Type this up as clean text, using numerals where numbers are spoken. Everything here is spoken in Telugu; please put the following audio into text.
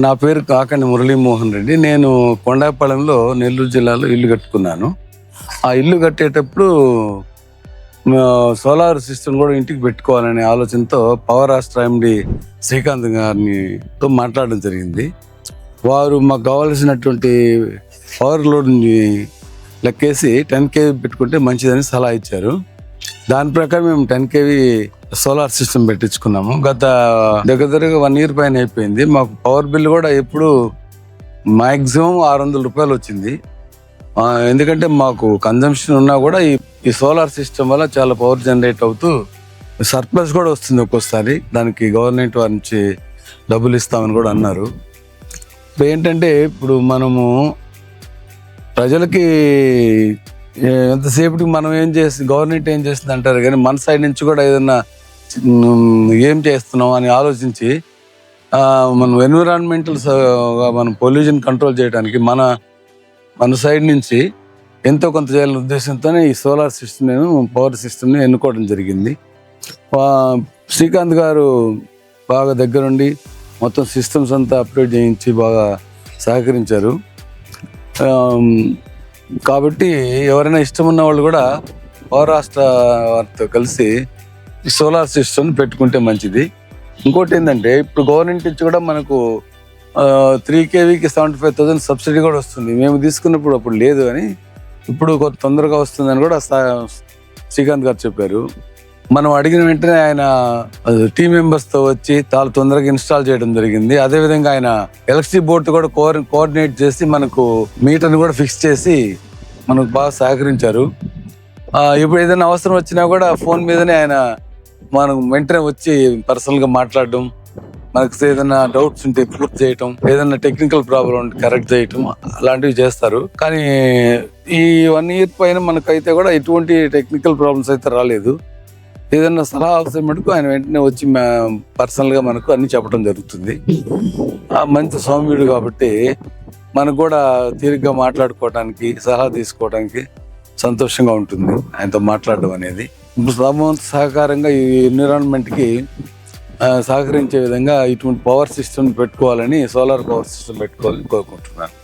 నా పేరు కాకండి మురళీమోహన్ రెడ్డి. నేను కొండాపాలెంలో నెల్లూరు జిల్లాలో ఇల్లు కట్టుకున్నాను. ఆ ఇల్లు కట్టేటప్పుడు సోలార్ సిస్టమ్ కూడా ఇంటికి పెట్టుకోవాలనే ఆలోచనతో పవర్ రాష్ట్ర ఎండి శ్రీకాంత్ గారితో మాట్లాడడం జరిగింది. వారు మాకు కావాల్సినటువంటి పవర్ లోడ్ని లెక్కేసి 10 kV పెట్టుకుంటే మంచిదని సలహా ఇచ్చారు. దాని ప్రకారం మేము 10 kV సోలార్ సిస్టమ్ పెట్టించుకున్నాము. గత దగ్గరగా 1 year పైన అయిపోయింది. మాకు పవర్ బిల్ కూడా ఎప్పుడు మాక్సిమం 600 రూపాయలు వచ్చింది. ఎందుకంటే మాకు కన్జంప్షన్ ఉన్నా కూడా ఈ సోలార్ సిస్టమ్ వల్ల చాలా పవర్ జనరేట్ అవుతూ సర్ప్లస్ కూడా వస్తుంది ఒక్కోసారి. దానికి గవర్నమెంట్ వారి నుంచి డబ్బులు ఇస్తామని కూడా అన్నారు. ఇప్పుడు ఏంటంటే ఇప్పుడు మనము ప్రజలకి ఎంతసేపటికి మనం గవర్నమెంట్ ఏం చేస్తుంది అంటారు, కానీ మన సైడ్ నుంచి కూడా ఏదన్నా ఏం చేస్తున్నాం అని ఆలోచించి మనం ఎన్విరాన్మెంటల్ మనం పొల్యూషన్ కంట్రోల్ చేయడానికి మన సైడ్ నుంచి ఎంతో కొంత చేయాలనే ఉద్దేశంతోనే ఈ సోలార్ సిస్టమ్ పవర్ సిస్టమ్ని ఎన్నుకోవడం జరిగింది. శ్రీకాంత్ గారు బాగా దగ్గరుండి మొత్తం సిస్టమ్స్ అంతా అప్డేట్ చేయించి బాగా సహకరించారు. కాబట్టి ఎవరైనా ఇష్టం ఉన్న వాళ్ళు కూడా పవర్ రాష్ట్ర వారితో కలిసి ఈ సోలార్ సిస్టమ్ పెట్టుకుంటే మంచిది. ఇంకోటి ఏంటంటే ఇప్పుడు గవర్నమెంట్ నుంచి కూడా మనకు 3 kVకి 75,000 సబ్సిడీ కూడా వస్తుంది. మేము తీసుకున్నప్పుడు అప్పుడు లేదు అని ఇప్పుడు కొంత తొందరగా వస్తుందని కూడా శ్రీకాంత్ గారు చెప్పారు. మనం అడిగిన వెంటనే ఆయన టీం మెంబర్స్తో వచ్చి చాలా తొందరగా ఇన్స్టాల్ చేయడం జరిగింది. అదేవిధంగా ఆయన ఎలక్ట్రిసిటీ బోర్డు కూడా కోఆర్డినేట్ చేసి మనకు మీటర్ని కూడా ఫిక్స్ చేసి మనకు బాగా సహకరించారు. ఇప్పుడు ఏదైనా అవసరం వచ్చినా కూడా ఫోన్ మీదనే ఆయన మనకు వెంటనే వచ్చి పర్సనల్గా మాట్లాడడం, మనకు ఏదైనా డౌట్స్ ఉంటే పూర్తి చేయటం, ఏదైనా టెక్నికల్ ప్రాబ్లం ఉంటే కరెక్ట్ చేయటం అలాంటివి చేస్తారు. కానీ ఈ 1 year పైన మనకైతే కూడా ఎటువంటి టెక్నికల్ ప్రాబ్లమ్స్ అయితే రాలేదు. ఏదైనా సలహా అవసరం మటుకు ఆయన వెంటనే వచ్చి పర్సనల్గా మనకు అన్ని చెప్పడం జరుగుతుంది. మంచి సౌమ్యుడు కాబట్టి మనకు కూడా తీరిగ్గా మాట్లాడుకోవడానికి, సలహా తీసుకోవడానికి సంతోషంగా ఉంటుంది ఆయనతో మాట్లాడడం అనేది. ఇప్పుడు సహకారంగా ఈ ఎన్విరాన్మెంట్కి సహకరించే విధంగా ఇటువంటి పవర్ సిస్టమ్ పెట్టుకోవాలని, సోలార్ పవర్ సిస్టమ్ పెట్టుకోవాలని కోరుకుంటున్నాను.